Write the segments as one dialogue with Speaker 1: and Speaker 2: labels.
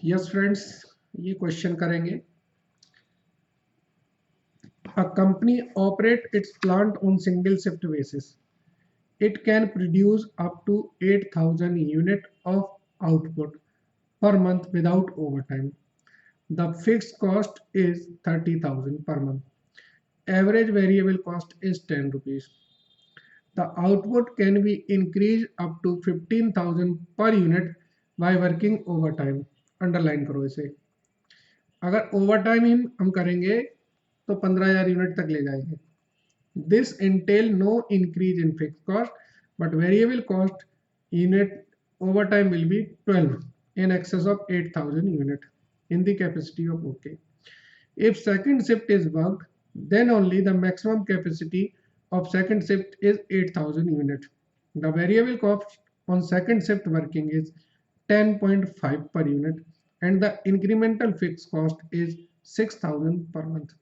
Speaker 1: Yes friends, ये question करेंगे. A company operate its plant on single shift basis. It can produce up to 8,000 unit of output per month without overtime. The fixed cost is 30,000 per month. Average variable cost is 10 rupees. The output can be increased up to 15,000 per unit by working overtime. Underline करो इसे. अगर overtime हम करेंगे तो 15,000 unit तक ले जाएंगे. This entail no increase in fixed cost, but variable cost unit overtime will be 12 in excess of 8,000 unit in the capacity of OK. If second shift is worked, then only the maximum capacity of second shift is 8,000 unit. The variable cost on second shift working is 10.5 per unit and the incremental fixed cost is 6,000 per month.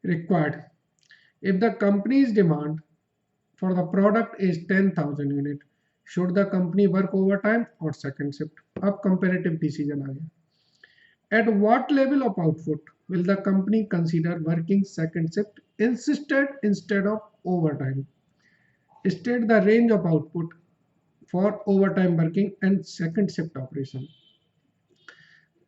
Speaker 1: Required. If the company's demand for the product is 10,000 unit, should the company work overtime or second shift? अब comparative decision आ गया. At what level of output will the company consider working second shift instead of overtime? State the range of output for overtime working and second shift operation.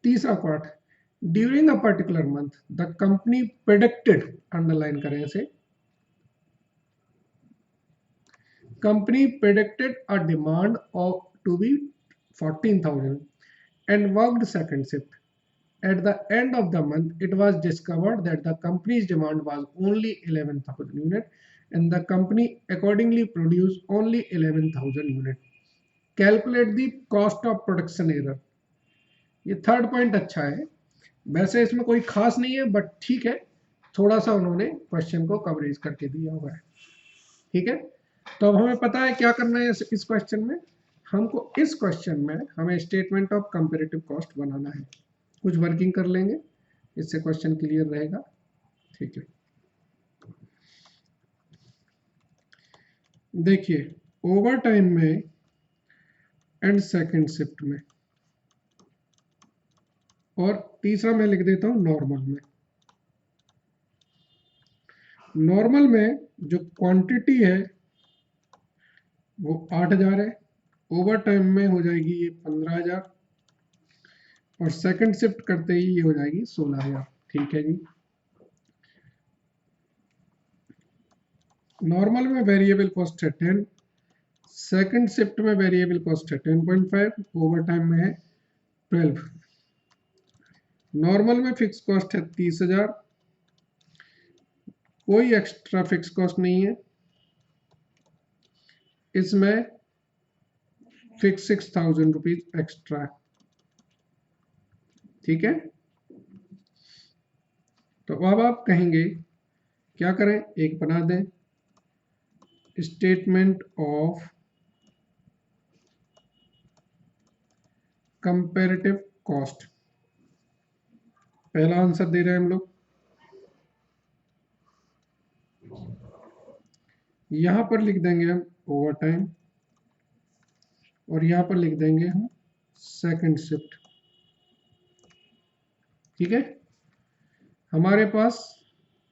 Speaker 1: तीसरा part, during a particular month, the company predicted, underline करें इसे, company predicted a demand of to be 14,000 and worked second shift. At the end of the month, it was discovered that the company's demand was only 11,000 unit and the company accordingly produced only 11,000 unit. Calculate the cost of production error. ये third point अच्छा है, वैसे इसमें कोई खास नहीं है but ठीक है, थोड़ा सा उन्होंने क्वेश्चन को कवरेज करके दिया हुआ है. ठीक है, तो अब हमें पता है क्या करना है इस क्वेश्चन में. हमको इस क्वेश्चन में हमें स्टेटमेंट ऑफ कंपैरेटिव कॉस्ट बनाना है. कुछ वर्किंग कर लेंगे, इससे क्वेश्चन क्लियर रहेगा. ठीक है, देखिए ओवर टाइम में एंड सेकंड शिफ्ट में, और तीसरा मैं लिख देता हूं नॉर्मल में. नॉर्मल में जो क्वांटिटी है वो 8,000 है, ओवर टाइम में हो जाएगी ये 15,000 और सेकंड शिफ्ट करते ही ये हो जाएगी 16,000. ठीक है जी. नॉर्मल में वेरिएबल कॉस्ट है 10, सेकंड शिफ्ट में वेरिएबल कॉस्ट है 10.5, ओवर टाइम में है 12. नॉर्मल में फिक्स कॉस्ट है 30,000, कोई एक्स्ट्रा फिक्स कॉस्ट नहीं है. इसमें फिक्स 6,000 रुपीज एक्स्ट्रा. ठीक है, तो अब आप कहेंगे क्या करें, एक बना दें स्टेटमेंट ऑफ कंपैरेटिव कॉस्ट. पहला आंसर दे रहे हैं हम लोग, यहां पर लिख देंगे हम ओवर टाइम और यहां पर लिख देंगे हम सेकंड शिफ्ट. ठीक है, हमारे पास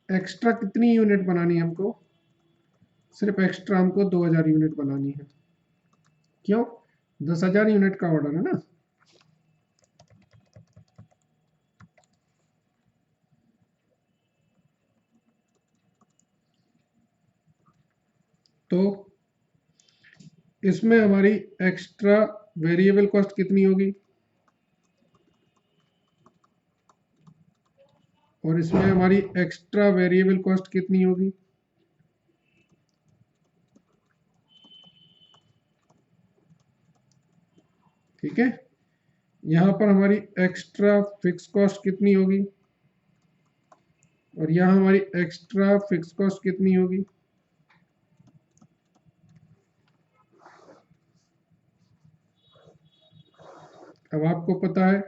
Speaker 1: एक्स्ट्रा कितनी यूनिट बनानी है हमको, सिर्फ एक्स्ट्रा हमको 2,000 यूनिट बनानी है. क्यों, 10,000 यूनिट का ऑर्डर है ना. तो इसमें हमारी एक्स्ट्रा वेरिएबल कॉस्ट कितनी होगी और इसमें हमारी एक्स्ट्रा वेरिएबल कॉस्ट कितनी होगी. ठीक है, यहां पर हमारी एक्स्ट्रा फिक्स कॉस्ट कितनी होगी और यहां हमारी एक्स्ट्रा फिक्स कॉस्ट कितनी होगी. अब आपको पता है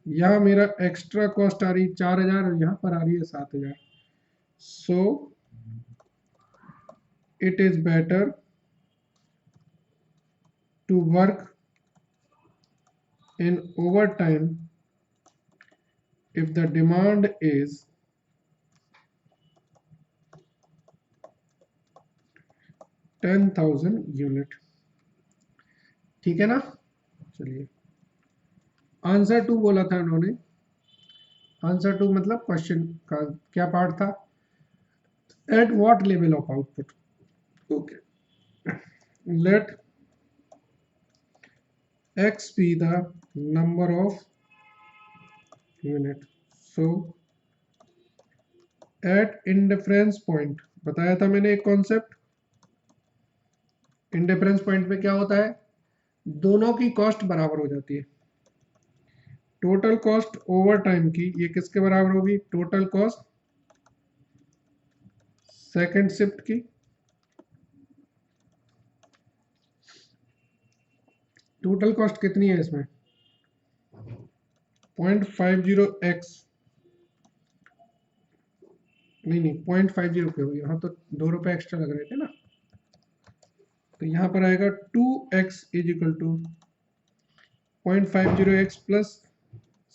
Speaker 1: यहाँ मेरा एक्स्ट्रा कॉस्ट आ रही है 4,000 और यहाँ पर आ रही है 7,000. So it is better to work in overtime if the demand is 10,000 unit. ठीक है ना। चलिए आंसर टू बोला था इन्होंने। आंसर टू मतलब क्वेश्चन का क्या पार्ट था? At what level of output. Okay, let x be the number of unit, so at indifference point बताया था मैंने एक कॉन्सेप्ट। इंडिफरेंस पॉइंट पे क्या होता है? दोनों की कॉस्ट बराबर हो जाती है। टोटल कॉस्ट ओवर टाइम की ये किसके बराबर होगी? टोटल कॉस्ट सेकंड शिफ्ट की। टोटल कॉस्ट कितनी है इसमें? 0.50x, नहीं 0.50 पे हुई। हाँ तो 2 रुपए एक्स्ट्रा लग रहे थे ना, तो यहाँ पर आएगा 2x is equal to 0.50x plus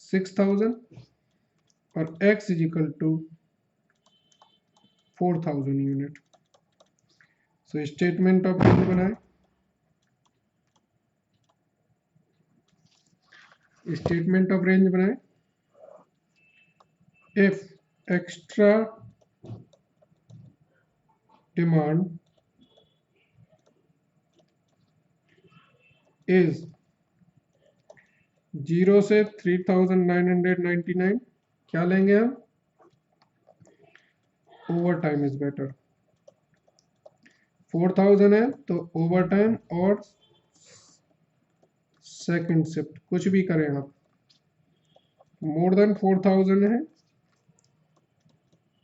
Speaker 1: 6000 और x is equal to 4000 unit. So statement of range बनाए। स्टेटमेंट ऑफ रेंज बनाए। इफ एक्स्ट्रा डिमांड इज 0 से 3999, क्या लेंगे हम? Over time is better. 4000 है तो ओवर टाइम और सेकंड शिफ्ट कुछ भी करें आप। मोर देन 4000 है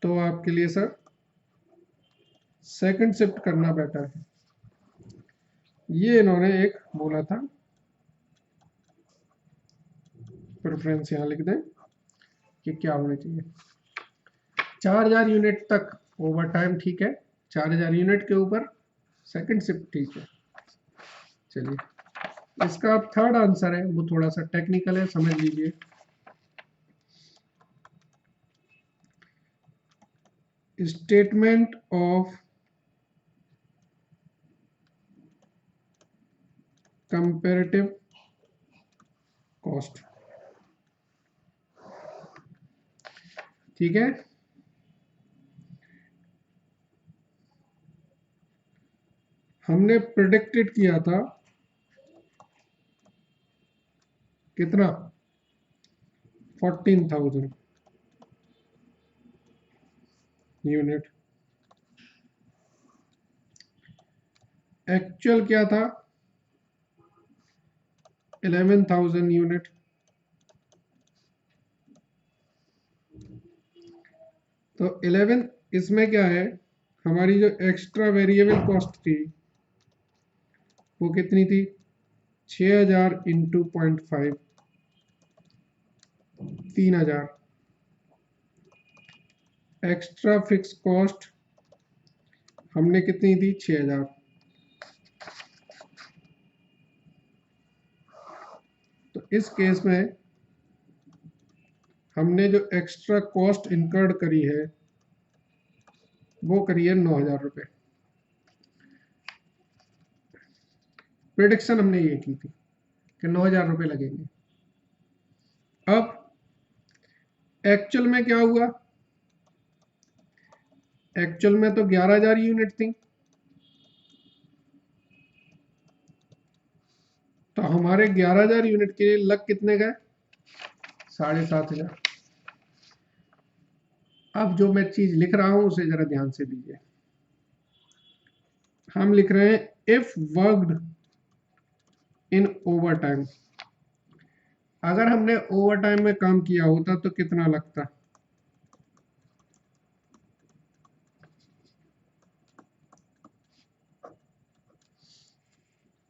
Speaker 1: तो आपके लिए सर सेकंड शिफ्ट करना बेटर है। ये इन्होंने एक बोला था, प्रेफरेंस यहाँ लिख दें कि क्या होना चाहिए। 4000 यूनिट तक ओवर टाइम ठीक है, 4000 यूनिट के ऊपर सेकंड शिफ्ट ठीक है। चलिए इसका अब थर्ड आंसर है, वो थोड़ा सा टेक्निकल है, समझ लीजिए। Statement of comparative cost. ठीक है, हमने प्रेडिक्टेड किया था कितना? 14,000 यूनिट। एक्चुअल क्या था? 11,000 यूनिट। तो 11 इसमें क्या है, हमारी जो एक्स्ट्रा वेरिएबल कॉस्ट थी वो कितनी थी? 6000 इंटू 0.5, 3000। एक्स्ट्रा फिक्स कॉस्ट हमने कितनी थी? 6000। तो इस केस में हमने जो एक्स्ट्रा कॉस्ट इनकर्ड करी है वो करी है 9000 रुपये। प्रिडिक्शन हमने ये की थी कि 9000 रुपये लगेंगे। अब एक्चुअल में क्या हुआ? एक्चुअल में तो 11,000 यूनिट थी, तो हमारे 11,000 यूनिट के लिए लग कितने गए? 7,500। अब जो मैं चीज लिख रहा हूं उसे जरा ध्यान से दीजिए। हम लिख रहे हैं if worked in over time. अगर हमने ओवर टाइम में काम किया होता तो कितना लगता?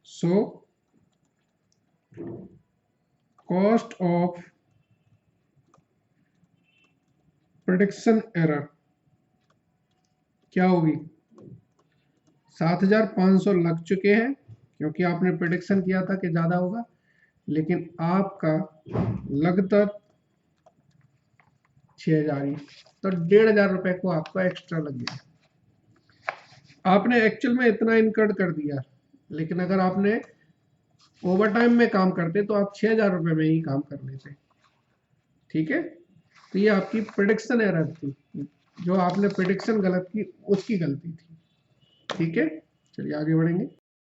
Speaker 1: So cost of prediction error क्या होगी? 7,500 लग चुके हैं क्योंकि आपने प्रेडिक्शन किया था कि ज्यादा होगा, लेकिन आपका लगता 6,000 ही, तो 1,500 रुपए को आपका एक्स्ट्रा लग गया। आपने एक्चुअल में इतना इनकर्ड कर दिया, लेकिन अगर आपने ओवर टाइम में काम करते तो आप 6,000 रुपए में ही काम कर लेते। ठीक है, तो ये आपकी प्रिडिक्शन एरर थी, जो आपने प्रिडिक्शन गलत की उसकी गलती थी। ठीक है, चलिए आगे बढ़ेंगे।